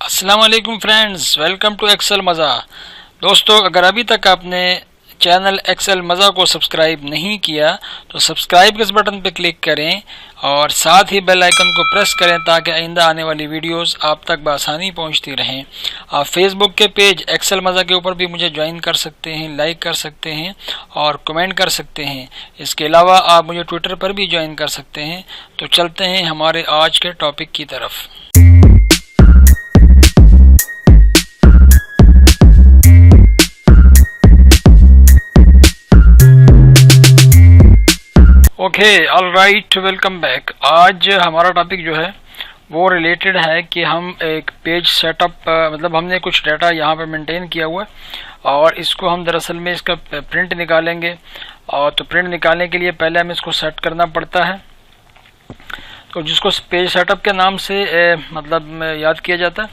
अस्सलाम वालेकुम friends, welcome to Excel मज़ा। दोस्तों, अगर अभी तक आपने चैनल एक्सेल मज़ा को सब्सक्राइब नहीं किया तो सब्सक्राइब के इस बटन पर क्लिक करें और साथ ही बेल आइकन को प्रेस करें ताकि आइंदा आने वाली वीडियोस आप तक बआसानी पहुंचती रहें। आप फेसबुक के पेज एक्सेल मज़ा के ऊपर भी मुझे ज्वाइन कर सकते हैं, लाइक कर सकते हैं और कमेंट कर सकते हैं। इसके अलावा आप मुझे ट्विटर पर भी ज्वाइन कर सकते हैं। तो चलते हैं हमारे आज के टॉपिक की तरफ। Okay, all right, welcome back. आज हमारा टॉपिक जो है वो रिलेटेड है कि हम एक पेज सेटअप मतलब हमने कुछ डाटा यहाँ पे मेंटेन किया हुआ है और इसको हम दरअसल में इसका प्रिंट निकालेंगे। और तो प्रिंट निकालने के लिए पहले हमें इसको सेट करना पड़ता है, तो जिसको पेज सेटअप के नाम से मतलब याद किया जाता है।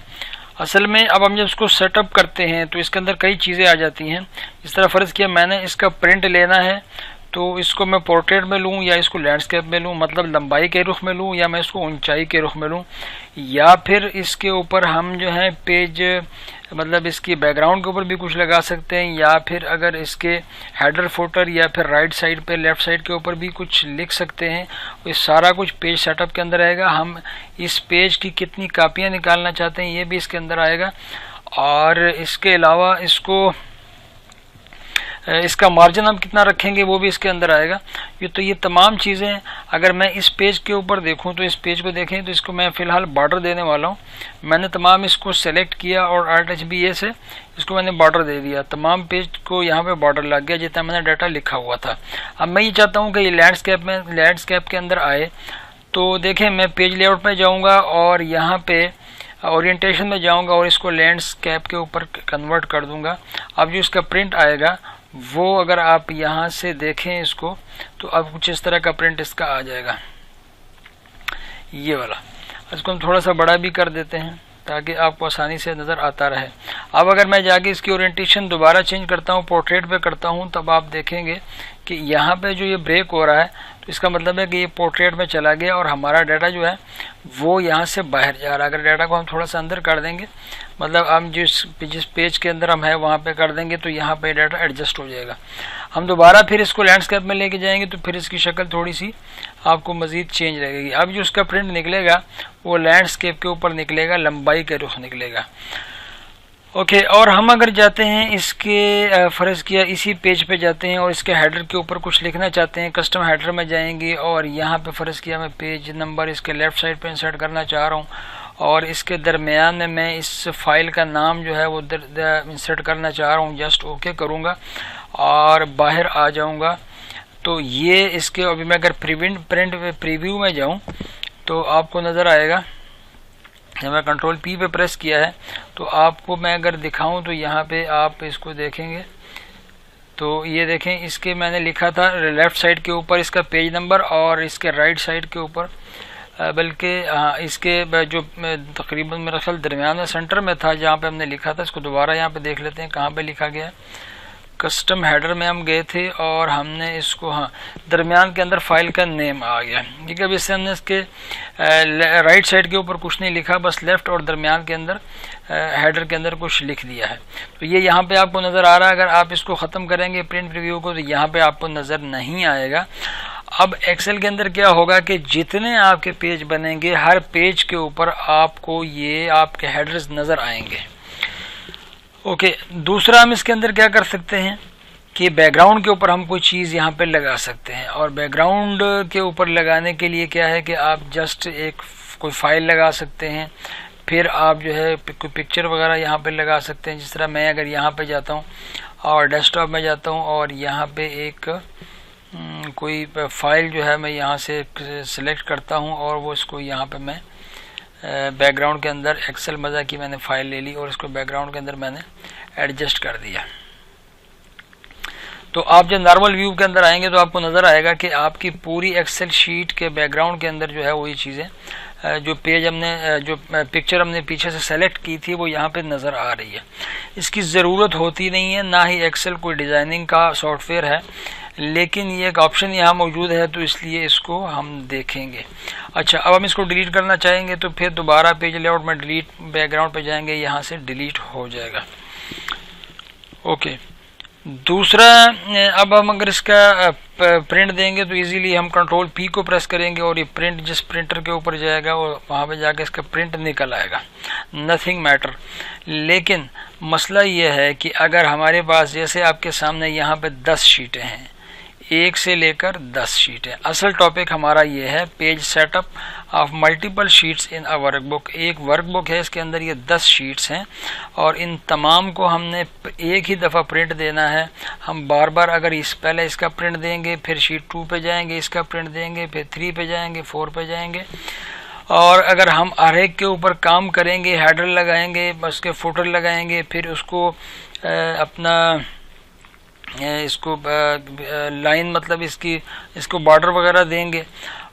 असल में अब हम जब इसको सेटअप करते हैं तो इसके अंदर कई चीज़ें आ जाती हैं। इस तरह फ़र्ज़ किया मैंने इसका प्रिंट लेना है, तो इसको मैं पोर्ट्रेट में लूँ या इसको लैंडस्केप में लूँ, मतलब लंबाई के रुख में लूँ या मैं इसको ऊंचाई के रुख में लूँ, या फिर इसके ऊपर हम जो है पेज मतलब इसकी बैकग्राउंड के ऊपर भी कुछ लगा सकते हैं, या फिर अगर इसके हेडर फुटर या फिर राइट साइड पे लेफ़्ट साइड के ऊपर भी कुछ लिख सकते हैं। ये सारा कुछ पेज सेटअप के अंदर आएगा। हम इस पेज की कितनी कापियाँ निकालना चाहते हैं ये भी इसके अंदर आएगा, और इसके अलावा इसका मार्जिन हम कितना रखेंगे वो भी इसके अंदर आएगा। ये तमाम चीज़ें अगर मैं इस पेज के ऊपर देखूं तो इस पेज को देखें तो इसको मैं फ़िलहाल बॉर्डर देने वाला हूं। मैंने तमाम इसको सेलेक्ट किया और AltHBA से इसको मैंने बॉर्डर दे दिया। तमाम पेज को यहाँ पे बॉर्डर लग गया जितना मैंने डाटा लिखा हुआ था। अब मैं ये चाहता हूँ कि ये लैंडस्केप के अंदर आए। तो देखें, मैं पेज लेआउट में जाऊँगा और यहाँ पे ओरिएंटेशन में जाऊँगा और इसको लैंडस्केप के ऊपर कन्वर्ट कर दूँगा। अब जो इसका प्रिंट आएगा वो अगर आप यहाँ से देखें इसको तो अब कुछ इस तरह का प्रिंट इसका आ जाएगा, ये वाला। इसको हम थोड़ा सा बड़ा भी कर देते हैं ताकि आपको आसानी से नज़र आता रहे। अब अगर मैं जाके इसकी ओरिएंटेशन दोबारा चेंज करता हूँ, पोर्ट्रेट पे करता हूँ, तब आप देखेंगे कि यहाँ पे जो ये ब्रेक हो रहा है तो इसका मतलब है कि ये पोर्ट्रेट में चला गया और हमारा डाटा जो है वो यहाँ से बाहर जा रहा है। अगर डाटा को हम थोड़ा सा अंदर कर देंगे, मतलब हम जिस पेज के अंदर हम है वहाँ पे कर देंगे तो यहाँ पे डाटा एडजस्ट हो जाएगा। हम दोबारा फिर इसको लैंडस्केप में लेके जाएंगे तो फिर इसकी शक्ल थोड़ी सी आपको मज़ीद चेंज लगेगी। अब जो उसका प्रिंट निकलेगा वो लैंडस्केप के ऊपर निकलेगा, लंबाई के रुख निकलेगा। ओके, और हम अगर जाते हैं इसके फ़र्ज़ किया इसी पेज पे जाते हैं और इसके हेडर के ऊपर कुछ लिखना चाहते हैं, कस्टम हेडर में जाएंगे और यहाँ पे फ़र्ज़ किया मैं पेज नंबर इसके लेफ़्ट साइड पे इंसर्ट करना चाह रहा हूँ और इसके दरमियान में मैं इस फाइल का नाम जो है वो इंसर्ट करना चाह रहा हूँ। जस्ट ओके करूँगा और बाहर आ जाऊँगा। तो ये इसके अभी मैं अगर प्रीव्यू में जाऊँ तो आपको नज़र आएगा, जब मैं कंट्रोल P पे प्रेस किया है तो आपको मैं अगर दिखाऊं तो यहाँ पे आप इसको देखेंगे तो ये देखें, इसके मैंने लिखा था लेफ़्ट साइड के ऊपर इसका पेज नंबर और इसके राइट साइड के ऊपर बल्कि हाँ इसके जो तकरीबन मेरा ख्याल दरमियान में सेंटर में था जहाँ पे हमने लिखा था। इसको दोबारा यहाँ पे देख लेते हैं कहाँ पे लिखा गया है। कस्टम हेडर में हम गए थे और हमने इसको हाँ दरमियान के अंदर फाइल का नेम आ गया। ठीक है, अब इससे हमने इसके राइट साइड के ऊपर कुछ नहीं लिखा, बस लेफ़्ट और दरमियान के अंदर हेडर के अंदर कुछ लिख दिया है। तो ये यहाँ पे आपको नज़र आ रहा है। अगर आप इसको ख़त्म करेंगे प्रिंट प्रीव्यू को तो यहाँ पे आपको नज़र नहीं आएगा। अब एक्सेल के अंदर क्या होगा कि जितने आपके पेज बनेंगे हर पेज के ऊपर आपको ये आपके हेडर्स नज़र आएंगे। ओके, दूसरा हम इसके अंदर क्या कर सकते हैं कि बैकग्राउंड के ऊपर हम कोई चीज़ यहाँ पे लगा सकते हैं। और बैकग्राउंड के ऊपर लगाने के लिए क्या है कि आप जस्ट एक कोई फाइल लगा सकते हैं, फिर आप जो है कोई पिक्चर वगैरह यहाँ पे लगा सकते हैं। जिस तरह मैं अगर यहाँ पे जाता हूँ और डेस्कटॉप में जाता हूँ और यहाँ पे एक कोई फाइल जो है मैं यहाँ से सिलेक्ट करता हूँ और वो इसको यहाँ पे मैं बैकग्राउंड के अंदर एक्सेल मज़ा की मैंने फ़ाइल ले ली और इसको बैकग्राउंड के अंदर मैंने एडजस्ट कर दिया। तो आप जब नॉर्मल व्यू के अंदर आएंगे तो आपको नज़र आएगा कि आपकी पूरी एक्सेल शीट के बैकग्राउंड के अंदर जो है वही चीज़ें जो पेज हमने जो पिक्चर हमने पीछे से सेलेक्ट की थी वो यहाँ पे नज़र आ रही है। इसकी ज़रूरत होती नहीं है, ना ही एक्सेल कोई डिज़ाइनिंग का सॉफ्टवेयर है लेकिन ये एक ऑप्शन यहाँ मौजूद है तो इसलिए इसको हम देखेंगे। अच्छा, अब हम इसको डिलीट करना चाहेंगे तो फिर दोबारा पेज लेआउट में डिलीट बैकग्राउंड पे जाएंगे, यहाँ से डिलीट हो जाएगा। ओके, दूसरा, अब हम अगर इसका प्रिंट देंगे तो इजीली हम कंट्रोल P को प्रेस करेंगे और ये प्रिंट जिस प्रिंटर के ऊपर जाएगा वो वहाँ पे जाके इसका प्रिंट निकल आएगा, नथिंग मैटर। लेकिन मसला ये है कि अगर हमारे पास जैसे आपके सामने यहाँ पे 10 शीटें हैं, 1 से लेकर 10 शीटें, असल टॉपिक हमारा ये है page setup of multiple sheets in a workbook. एक वर्कबुक है, इसके अंदर ये 10 शीट्स हैं और इन तमाम को हमने एक ही दफ़ा प्रिंट देना है। हम बार बार अगर पहले इसका प्रिंट देंगे, फिर शीट 2 पे जाएंगे, इसका प्रिंट देंगे, फिर 3 पे जाएंगे, 4 पे जाएंगे, और अगर हम हर एक के ऊपर काम करेंगे, हेडर लगाएंगे, उसके फुटर लगाएंगे, फिर उसको इसको लाइन मतलब इसको बॉर्डर वगैरह देंगे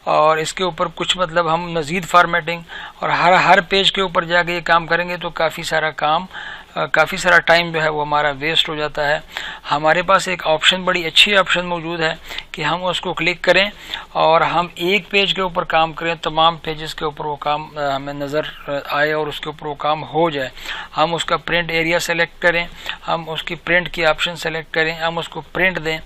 और इसके ऊपर कुछ मतलब हम मज़ीद फार्मेटिंग और हर पेज के ऊपर जाके ये काम करेंगे तो काफ़ी सारा टाइम जो है वो हमारा वेस्ट हो जाता है। हमारे पास एक ऑप्शन, बड़ी अच्छी ऑप्शन मौजूद है कि हम उसको क्लिक करें और हम एक पेज के ऊपर काम करें, तमाम पेजेस के ऊपर वो काम हमें नज़र आए और उसके ऊपर वो काम हो जाए। हम उसका प्रिंट एरिया सेलेक्ट करें, हम उसकी प्रिंट की ऑप्शन सेलेक्ट करें, हम उसको प्रिंट दें।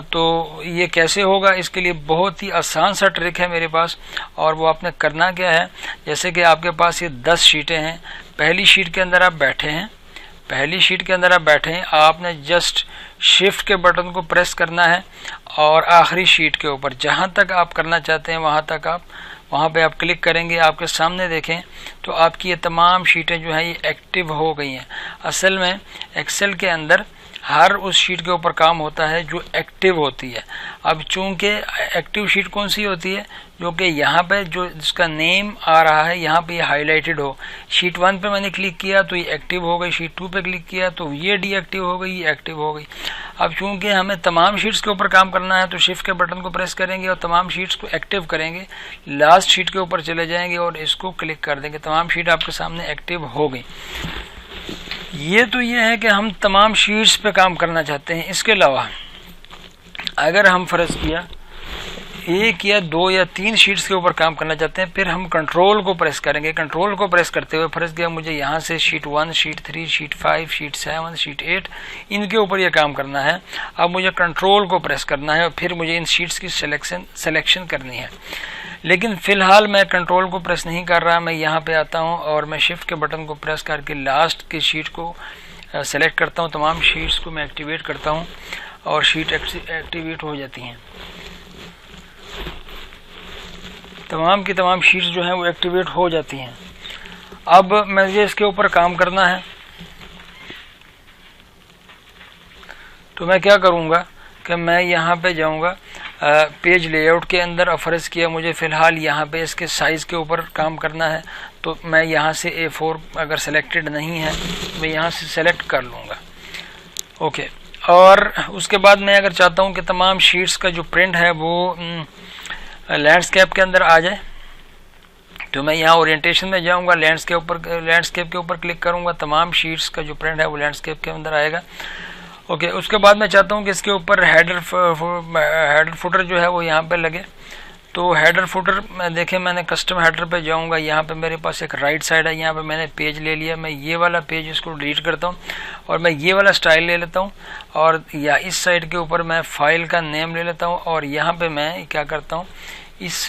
तो ये कैसे होगा, इसके लिए बहुत ही आसान सा ट्रिक है मेरे पास, और वो आपने करना क्या है, जैसे कि आपके पास ये 10 शीटें हैं, पहली शीट के अंदर आप बैठे हैं, आपने जस्ट शिफ्ट के बटन को प्रेस करना है और आखिरी शीट के ऊपर जहाँ तक आप करना चाहते हैं वहाँ पे आप क्लिक करेंगे। आपके सामने देखें तो आपकी ये तमाम शीटें जो हैं ये एक्टिव हो गई हैं। असल में एक्सेल के अंदर हर उस शीट के ऊपर काम होता है जो एक्टिव होती है। अब चूंकि एक्टिव शीट कौन सी होती है, जो कि यहाँ पे जो जिसका नेम आ रहा है यहाँ पे ये हाईलाइटेड हो। शीट 1 पे मैंने क्लिक किया तो ये एक्टिव हो गई, शीट 2 पे क्लिक किया तो ये डीएक्टिव हो गई, ये एक्टिव हो गई। अब चूंकि हमें तमाम शीट्स के ऊपर काम करना है तो शिफ्ट के बटन को प्रेस करेंगे और तमाम शीट्स को एक्टिव करेंगे, लास्ट शीट के ऊपर चले जाएंगे और इसको क्लिक कर देंगे, तमाम शीट आपके सामने एक्टिव हो गई। ये तो ये है कि हम तमाम शीट्स पे काम करना चाहते हैं। इसके अलावा अगर हम फ़र्ज़ किया 1 या 2 या 3 शीट्स के ऊपर काम करना चाहते हैं, फिर हम कंट्रोल को प्रेस करेंगे। कंट्रोल को प्रेस करते हुए फ़र्ज़ किया मुझे यहाँ से sheet 1, sheet 3, sheet 5, sheet 7, sheet 8 इनके ऊपर ये काम करना है। अब मुझे कंट्रोल को प्रेस करना है और फिर मुझे इन शीट्स की सिलेक्शन करनी है। लेकिन फ़िलहाल मैं कंट्रोल को प्रेस नहीं कर रहा, मैं यहाँ पे आता हूँ और मैं शिफ्ट के बटन को प्रेस करके लास्ट की शीट को सेलेक्ट करता हूँ। तमाम शीट्स को मैं एक्टिवेट करता हूँ और शीट एक्टिवेट हो जाती हैं। तमाम की तमाम शीट्स जो हैं वो एक्टिवेट हो जाती हैं। अब मुझे इसके ऊपर काम करना है तो मैं क्या करूँगा कि मैं यहाँ पे जाऊँगा पेज लेआउट के अंदर, फ़र्ज़ किया मुझे फ़िलहाल यहाँ पे इसके साइज़ के ऊपर काम करना है तो मैं यहाँ से A4 अगर सेलेक्टेड नहीं है मैं यहाँ से सेलेक्ट कर लूँगा। ओके, और उसके बाद मैं अगर चाहता हूँ कि तमाम शीट्स का जो प्रिंट है वो लैंडस्केप के अंदर आ जाए तो मैं यहाँ ओरिएंटेशन में जाऊँगा, लैंडस्केप के ऊपर क्लिक करूँगा, तमाम शीट्स का जो प्रिंट है वो लैंडस्केप के अंदर आएगा। ओके, उसके बाद मैं चाहता हूँ कि इसके ऊपर हेडर फुटर जो है वो यहाँ पे लगे। तो हेडर फुटर में देखें, मैंने कस्टम हेडर पे जाऊँगा, यहाँ पे मेरे पास एक राइट साइड है, यहाँ पे मैंने पेज ले लिया। मैं ये वाला पेज इसको डिलीट करता हूँ और मैं ये वाला स्टाइल ले लेता हूँ और या इस साइड के ऊपर मैं फाइल का नेम ले लेता हूँ और यहाँ पे मैं क्या करता हूँ, इस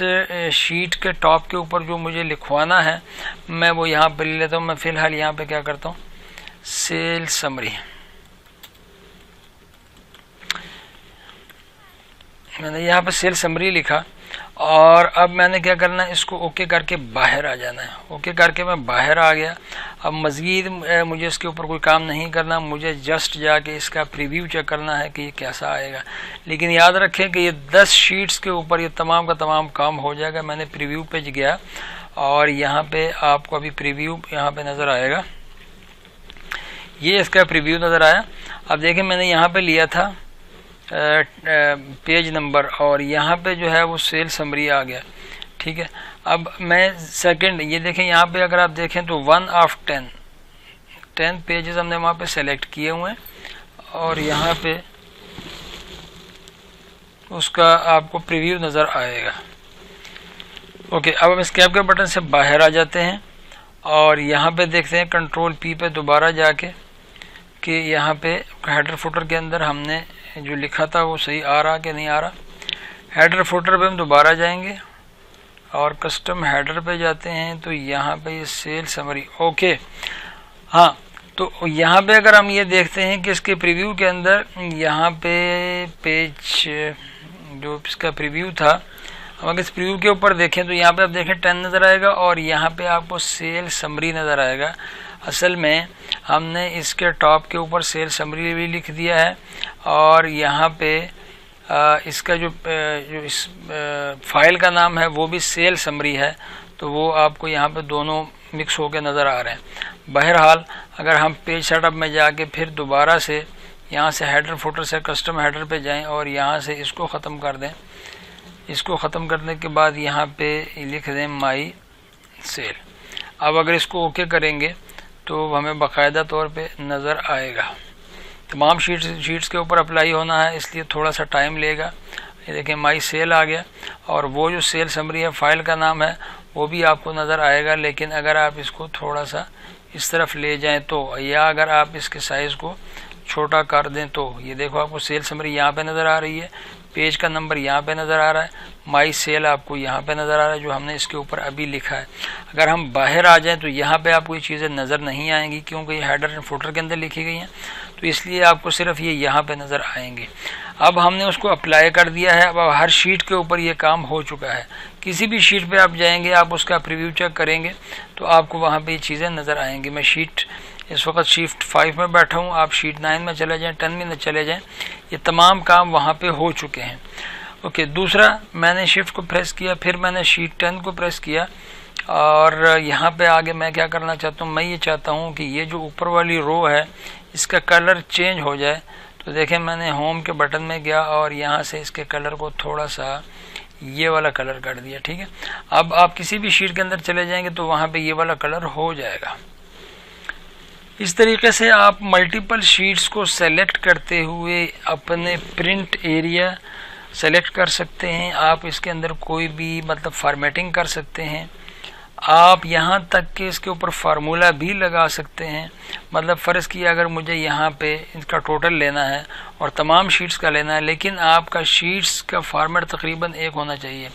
शीट के टॉप के ऊपर जो मुझे लिखवाना है मैं वो यहाँ पे ले लेता हूँ। मैं फ़िलहाल यहाँ पे क्या करता हूँ, सेल समरी, मैंने यहाँ पे सेल समरी लिखा और अब मैंने क्या करना है, इसको ओके करके बाहर आ जाना है। ओके करके मैं बाहर आ गया। अब मज़ीद मुझे इसके ऊपर कोई काम नहीं करना, मुझे जस्ट जाके इसका प्रीव्यू चेक करना है कि ये कैसा आएगा। लेकिन याद रखें कि ये 10 शीट्स के ऊपर ये तमाम का तमाम काम हो जाएगा। मैंने प्रीव्यू पेज गया और यहाँ पे आपको अभी प्रीव्यू यहाँ पे नज़र आएगा, ये इसका प्रीव्यू नज़र आया। अब देखें मैंने यहाँ पे लिया था पेज नंबर और यहाँ पे जो है वो सेल समरी आ गया, ठीक है। अब मैं सेकंड, ये देखें यहाँ पे अगर आप देखें तो 1 of 10 पेजेस हमने वहाँ पे सेलेक्ट किए हुए हैं और यहाँ पे उसका आपको प्रीव्यू नज़र आएगा। ओके, अब हम इस कैपकट बटन से बाहर आ जाते हैं और यहाँ पे देखते हैं कंट्रोल पी पे दोबारा जाके कि यहाँ पे हेडर फुटर के अंदर हमने जो लिखा था वो सही आ रहा कि नहीं आ रहा। हेडर फुटर पे हम दोबारा जाएंगे और कस्टम हेडर पे जाते हैं तो यहाँ पे ये सेल समरी। ओके, हाँ, तो यहाँ पे अगर हम ये देखते हैं कि इसके प्रीव्यू के अंदर यहाँ पे पेज जो इसका प्रीव्यू था, हम अगर इस प्रीव्यू के ऊपर देखें तो यहाँ पे आप देखें 10 नज़र आएगा और यहाँ पे आपको सेल समरी नज़र आएगा। असल में हमने इसके टॉप के ऊपर सेल समरी भी लिख दिया है और यहाँ पे इसका जो इस फाइल का नाम है वो भी सेल समरी है, तो वो आपको यहाँ पे दोनों मिक्स होकर नज़र आ रहे हैं। बहरहाल अगर हम पेज सेटअप में जाके फिर दोबारा से यहाँ से हेडर फुटर से कस्टम हेडर पे जाएं और यहाँ से इसको ख़त्म कर दें, इसको ख़त्म करने के बाद यहाँ पे लिख दें माई सेल। अब अगर इसको ओके करेंगे तो हमें बाकायदा तौर पे नज़र आएगा। तमाम शीट्स के ऊपर अप्लाई होना है, इसलिए थोड़ा सा टाइम लेगा। ये देखें माई सेल आ गया और वो जो सेल समरी है फाइल का नाम है वो भी आपको नज़र आएगा। लेकिन अगर आप इसको थोड़ा सा इस तरफ ले जाएं तो, या अगर आप इसके साइज़ को छोटा कर दें तो ये देखो आपको सेल समरी यहाँ पे नज़र आ रही है, पेज का नंबर यहाँ पे नज़र आ रहा है, माई सेल आपको यहाँ पे नज़र आ रहा है जो हमने इसके ऊपर अभी लिखा है। अगर हम बाहर आ जाएं तो यहाँ पे आपको ये चीज़ें नज़र नहीं आएंगी क्योंकि ये हेडर एंड फुटर के अंदर लिखी गई हैं, तो इसलिए आपको सिर्फ ये यहाँ पे नज़र आएंगे। अब हमने उसको अप्लाई कर दिया है। अब हर शीट के ऊपर ये काम हो चुका है। किसी भी शीट पे आप जाएंगे, आप उसका प्रीव्यू चेक करेंगे तो आपको वहाँ पे ये चीज़ें नज़र आएंगी। मैं शीट इस वक्त शीट 5 में बैठा हूँ, आप शीट 9 में चले जाएं, 10 में चले जाएं, ये तमाम काम वहाँ पे हो चुके हैं। ओके, दूसरा मैंने शिफ्ट को प्रेस किया, फिर मैंने शीट 10 को प्रेस किया और यहाँ पे आगे मैं क्या करना चाहता हूँ, मैं ये चाहता हूँ कि ये जो ऊपर वाली रो है इसका कलर चेंज हो जाए। तो देखें मैंने होम के बटन में गया और यहाँ से इसके कलर को थोड़ा सा ये वाला कलर कर दिया। ठीक है, अब आप किसी भी शीट के अंदर चले जाएंगे तो वहाँ पे ये वाला कलर हो जाएगा। इस तरीके से आप मल्टीपल शीट्स को सेलेक्ट करते हुए अपने प्रिंट एरिया सेलेक्ट कर सकते हैं। आप इसके अंदर कोई भी मतलब फॉर्मेटिंग कर सकते हैं। आप यहाँ तक कि इसके ऊपर फार्मूला भी लगा सकते हैं। मतलब फ़र्ज़ किया अगर मुझे यहाँ पे इसका टोटल लेना है और तमाम शीट्स का लेना है, लेकिन आपका शीट्स का फॉर्मेट तकरीबन एक होना चाहिए।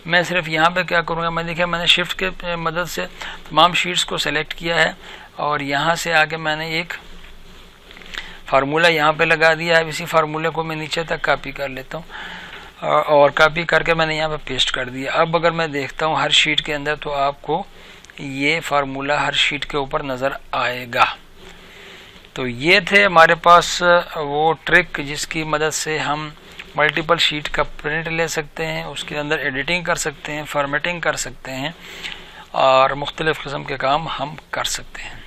मैं सिर्फ यहाँ पे क्या करूँगा, मैं देखिए मैंने शिफ्ट के मदद से तमाम शीट्स को सेलेक्ट किया है और यहाँ से आके मैंने एक फार्मूला यहाँ पे लगा दिया है। इसी फार्मूले को मैं नीचे तक कॉपी कर लेता हूँ और कॉपी करके मैंने यहाँ पे पेस्ट कर दिया। अब अगर मैं देखता हूँ हर शीट के अंदर तो आपको ये फार्मूला हर शीट के ऊपर नज़र आएगा। तो ये थे हमारे पास वो ट्रिक जिसकी मदद से हम मल्टीपल शीट का प्रिंट ले सकते हैं, उसके अंदर एडिटिंग कर सकते हैं, फॉर्मेटिंग कर सकते हैं और मुख्तलिफ़ किस्म के काम हम कर सकते हैं।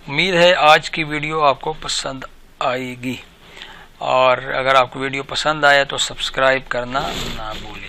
उम्मीद है आज की वीडियो आपको पसंद आएगी और अगर आपको वीडियो पसंद आया तो सब्सक्राइब करना ना भूलें।